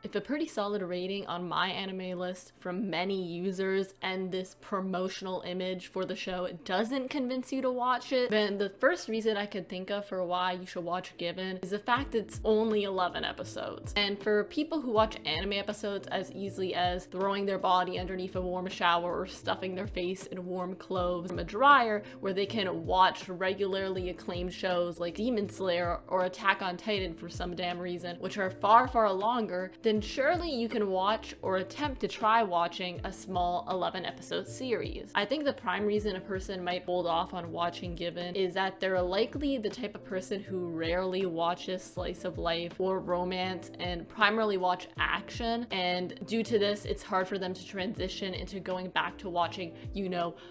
If a pretty solid rating on my anime list from many users and this promotional image for the show doesn't convince you to watch it, then the first reason I could think of for why you should watch Given is the fact it's only 11 episodes. And for people who watch anime episodes as easily as throwing their body underneath a warm shower or stuffing their face in warm clothes from a dryer, where they can watch regularly acclaimed shows like Demon Slayer or Attack on Titan for some damn reason, which are far, far longer, then surely you can watch or attempt to try watching a small 11 episode series. I think the prime reason a person might hold off on watching Given is that they're likely the type of person who rarely watches slice of life or romance and primarily watch action, and due to this it's hard for them to transition into going back to watching,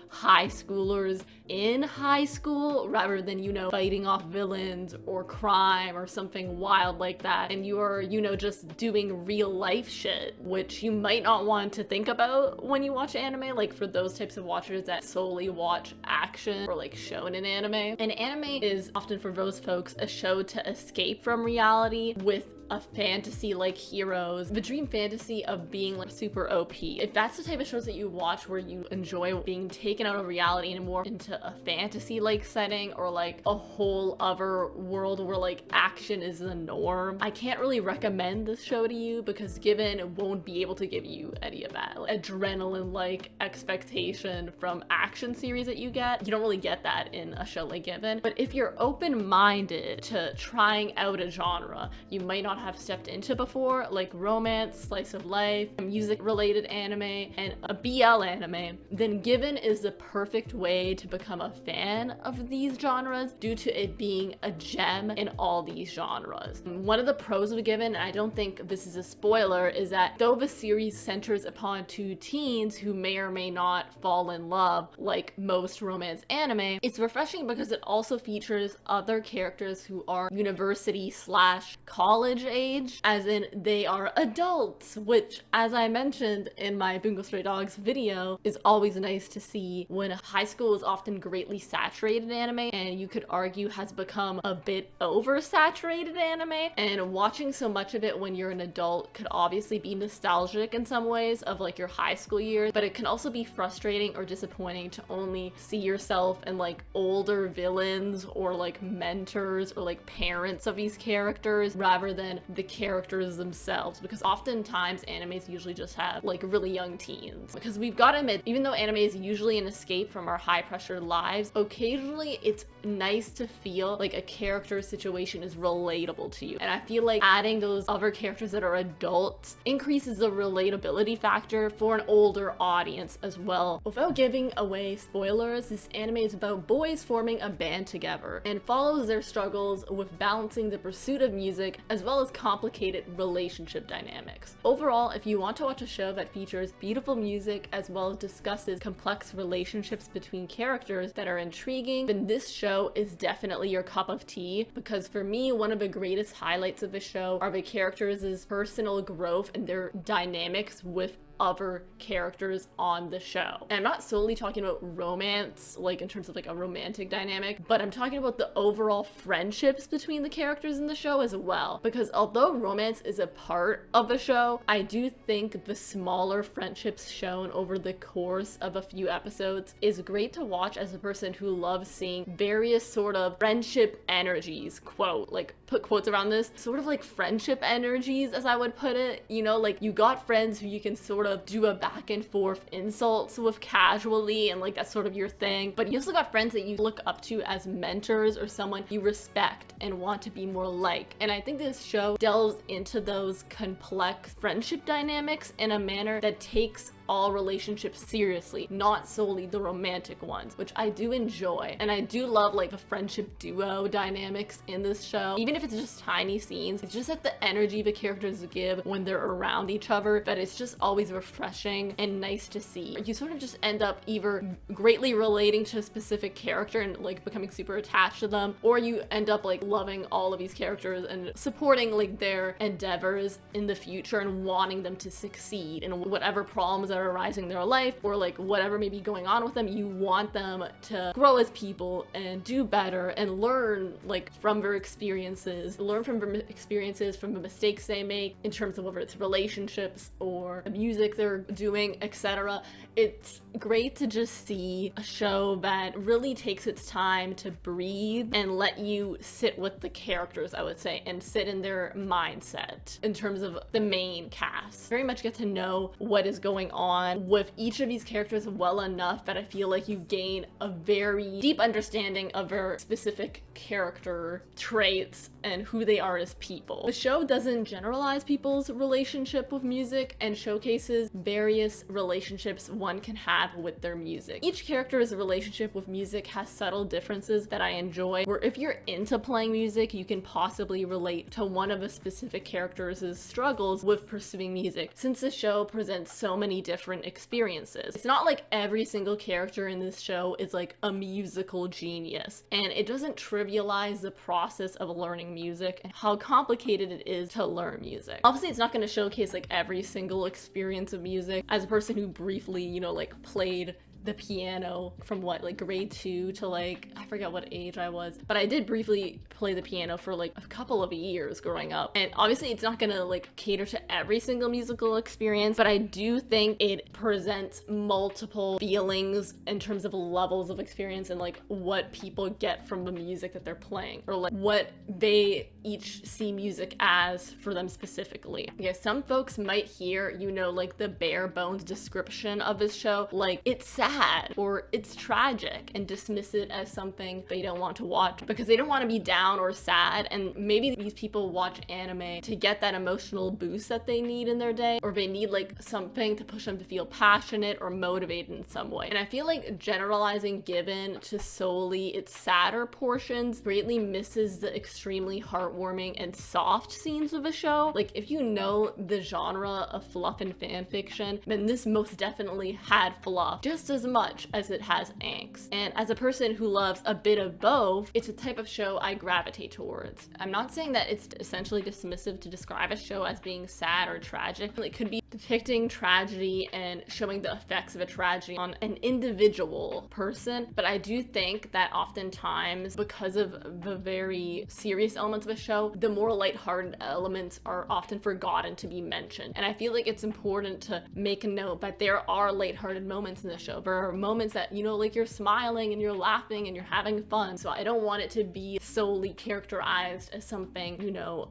high schoolers in high school rather than, fighting off villains or crime or something wild like that, and you are, just doing real life shit, which you might not want to think about when you watch anime. Like for those types of watchers that solely watch action or like shonen anime. And anime is often for those folks a show to escape from reality with a fantasy like heroes, the dream fantasy of being like super OP. If that's the type of shows that you watch where you enjoy being taken out of reality and more into a fantasy like setting or like a whole other world where like action is the norm, I can't really recommend this show to you because Given won't be able to give you any of that like adrenaline like expectation from action series that you get. You don't really get that in a show like Given. But if you're open-minded to trying out a genre you might not have stepped into before, like romance, slice of life, music related anime, and a BL anime, then Given is the perfect way to become a fan of these genres due to it being a gem in all these genres. One of the pros of Given, and I don't think this is a spoiler, is that though the series centers upon two teens who may or may not fall in love like most romance anime, it's refreshing because it also features other characters who are university/college age, as in they are adults, which, as I mentioned in my Bungo Stray Dogs video, is always nice to see when high school is often greatly saturated anime and you could argue has become a bit oversaturated anime, and watching so much of it when you're an adult could obviously be nostalgic in some ways of like your high school years, but it can also be frustrating or disappointing to only see yourself in like older villains or like mentors or like parents of these characters rather than the characters themselves, because oftentimes animes usually just have like really young teens. Because we've got to admit, even though anime is usually an escape from our high pressure lives, occasionally it's nice to feel like a character situation is relatable to you, and I feel like adding those other characters that are adults increases the relatability factor for an older audience as well. Without giving away spoilers, this anime is about boys forming a band together and follows their struggles with balancing the pursuit of music as well as complicated relationship dynamics. Overall, if you want to watch a show that features beautiful music as well as discusses complex relationships between characters that are intriguing, then this show is definitely your cup of tea, because for me, one of the greatest highlights of the show are the characters' personal growth and their dynamics with other characters on the show. And I'm not solely talking about romance, like in terms of like a romantic dynamic, but I'm talking about the overall friendships between the characters in the show as well. Because although romance is a part of the show, I do think the smaller friendships shown over the course of a few episodes is great to watch as a person who loves seeing various sort of friendship energies, like put quotes around this, sort of like friendship energies as I would put it, like you got friends who you can sort of do a back and forth insults with casually, and like that's sort of your thing, but you also got friends that you look up to as mentors or someone you respect and want to be more like. And I think this show delves into those complex friendship dynamics in a manner that takes all relationships seriously, not solely the romantic ones, which I do enjoy. And I do love like the friendship duo dynamics in this show, even if it's just tiny scenes. It's just that the energy the characters give when they're around each other, that it's just always refreshing and nice to see. You sort of just end up either greatly relating to a specific character and like becoming super attached to them, or you end up like loving all of these characters and supporting like their endeavors in the future and wanting them to succeed and whatever problems that that are arising in their life, or like whatever may be going on with them, you want them to grow as people and do better and learn like from their experiences, from the mistakes they make in terms of whether it's relationships or the music they're doing, etc. It's great to just see a show that really takes its time to breathe and let you sit with the characters, I would say, and sit in their mindset in terms of the main cast. Very much get to know what is going on with each of these characters well enough that I feel like you gain a very deep understanding of their specific character traits and who they are as people. The show doesn't generalize people's relationship with music and showcases various relationships one can have with their music. Each character's relationship with music has subtle differences that I enjoy, where if you're into playing music, you can possibly relate to one of the specific characters' struggles with pursuing music, since the show presents so many different experiences. It's not like every single character in this show is like a musical genius, and it doesn't trivialize the process of learning music and how complicated it is to learn music. Obviously, it's not going to showcase like every single experience of music. As a person who briefly, like played the piano from like grade 2 to like, I forget what age I was, but I did briefly play the piano for like a couple of years growing up. And obviously it's not gonna like cater to every single musical experience, but I do think it presents multiple feelings in terms of levels of experience and like what people get from the music that they're playing, or like what they each see music as for them specifically. Yeah, some folks might hear, like the bare bones description of this show, like it's sad or it's tragic, and dismiss it as something they don't want to watch because they don't want to be down or sad. And maybe these people watch anime to get that emotional boost that they need in their day, or they need like something to push them to feel passionate or motivated in some way. And I feel like generalizing given to solely its sadder portions greatly misses the extremely heartwarming and soft scenes of the show. Like, if you know the genre of fluff and fan fiction, then this most definitely had fluff just as much as it has angst. And as a person who loves a bit of both, it's a type of show I gravitate towards. I'm not saying that it's essentially dismissive to describe a show as being sad or tragic. It could be depicting tragedy and showing the effects of a tragedy on an individual person, but I do think that oftentimes, because of the very serious elements of a show, the more lighthearted elements are often forgotten to be mentioned. And I feel like it's important to make a note that there are lighthearted moments in the show. There are moments that, like you're smiling and you're laughing and you're having fun. So I don't want it to be solely characterized as something,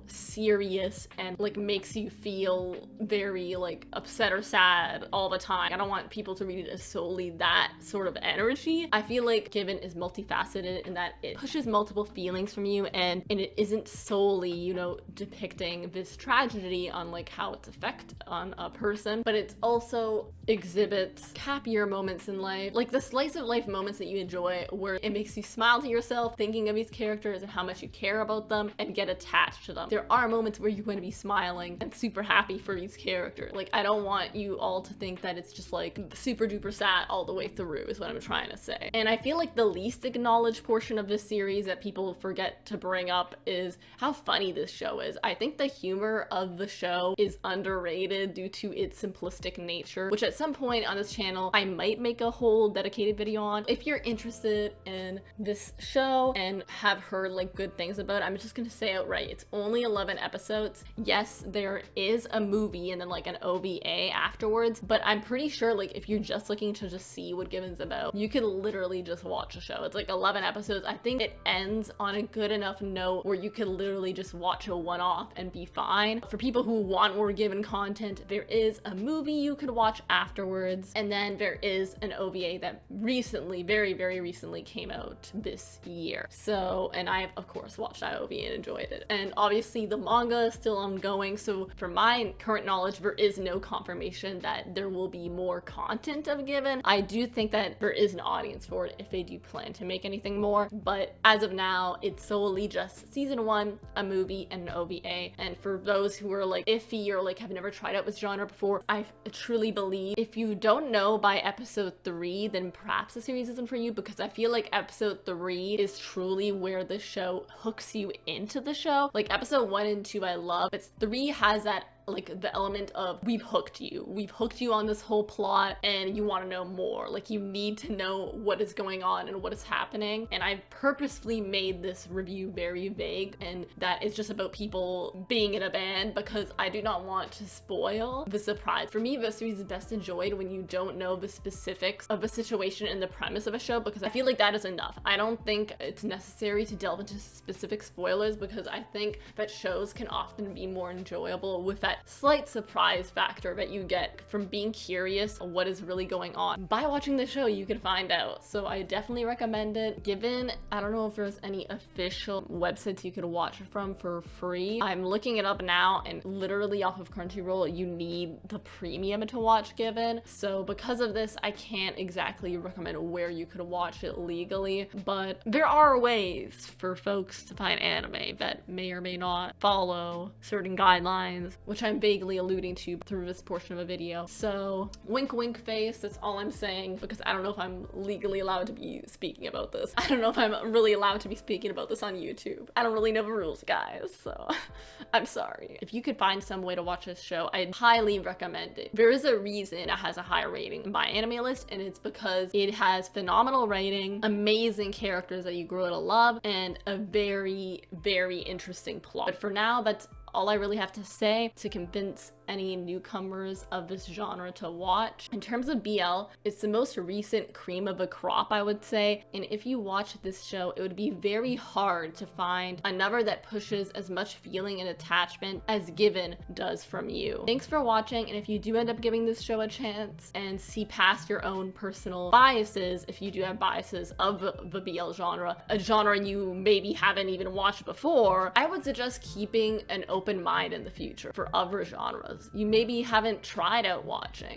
serious and like makes you feel very like upset or sad all the time. I don't want people to read it as solely that sort of energy. I feel like Given is multifaceted in that it pushes multiple feelings from you, and it isn't solely, depicting this tragedy on like how its effect on a person, but it also exhibits happier moments in life, like the slice of life moments that you enjoy where it makes you smile to yourself thinking of these characters and how much you care about them and get attached to them. There are moments where you're going to be smiling and super happy for these characters. Like, I don't want you all to think that it's just like super duper sad all the way through is what I'm trying to say. And I feel like the least acknowledged portion of this series that people forget to bring up is how funny this show is. I think the humor of the show is underrated due to its simplistic nature, which at some point on this channel I might make a whole dedicated video on. If you're interested in this show and have heard like good things about it, I'm just gonna say outright, it's only 11 episodes. Yes, there is a movie and then like an OVA afterwards, but I'm pretty sure like if you're just looking to just see what Given's about, you can literally just watch the show. It's like 11 episodes. I think it ends on a good enough note where you can literally just watch a one-off and be fine. For people who want more Given content, there is a movie you could watch afterwards, and then there is an OVA that recently, very, very recently came out this year. So, and I of course watched that OVA and enjoyed it. And obviously the manga is still ongoing, so for my current knowledge, there is no confirmation that there will be more content of Given. I do think that there is an audience for it if they do plan to make anything more, but as of now, it's solely just season 1, a movie, and an OVA. And for those who are like iffy or like have never tried out this genre before, I truly believe if you don't know by episode 3, then perhaps the series isn't for you, because I feel like episode 3 is truly where the show hooks you into the show. Like episode 1 and 2 I love, but 3 has that like the element of we've hooked you on this whole plot and you want to know more. Like, you need to know what is going on and what is happening. And I purposefully made this review very vague, and that is just about people being in a band, because I do not want to spoil the surprise. For me, the series is best enjoyed when you don't know the specifics of a situation and the premise of a show, because I feel like that is enough. I don't think it's necessary to delve into specific spoilers, because I think that shows can often be more enjoyable with that slight surprise factor that you get from being curious of what is really going on. By watching the show, you can find out. So I definitely recommend it. Given, I don't know if there's any official websites you could watch it from for free. I'm looking it up now, and literally off of Crunchyroll, you need the premium to watch Given. So because of this, I can't exactly recommend where you could watch it legally, but there are ways for folks to find anime that may or may not follow certain guidelines, which I'm vaguely alluding to through this portion of a video. So wink wink face, that's all I'm saying, because I don't know if I'm legally allowed to be speaking about this. I don't know if I'm really allowed to be speaking about this on YouTube. I don't really know the rules, guys, so I'm sorry. If you could find some way to watch this show, I'd highly recommend it. There is a reason it has a high rating in my anime list, and it's because it has phenomenal writing, amazing characters that you grow to love, and a very, very interesting plot. But for now, that's all I really have to say to convince any newcomers of this genre to watch. In terms of BL, it's the most recent cream of a crop, I would say, and if you watch this show, it would be very hard to find another that pushes as much feeling and attachment as Given does from you. Thanks for watching, and if you do end up giving this show a chance and see past your own personal biases, if you do have biases of the BL genre, a genre you maybe haven't even watched before, I would suggest keeping an open mind in the future for other genres you maybe haven't tried out watching.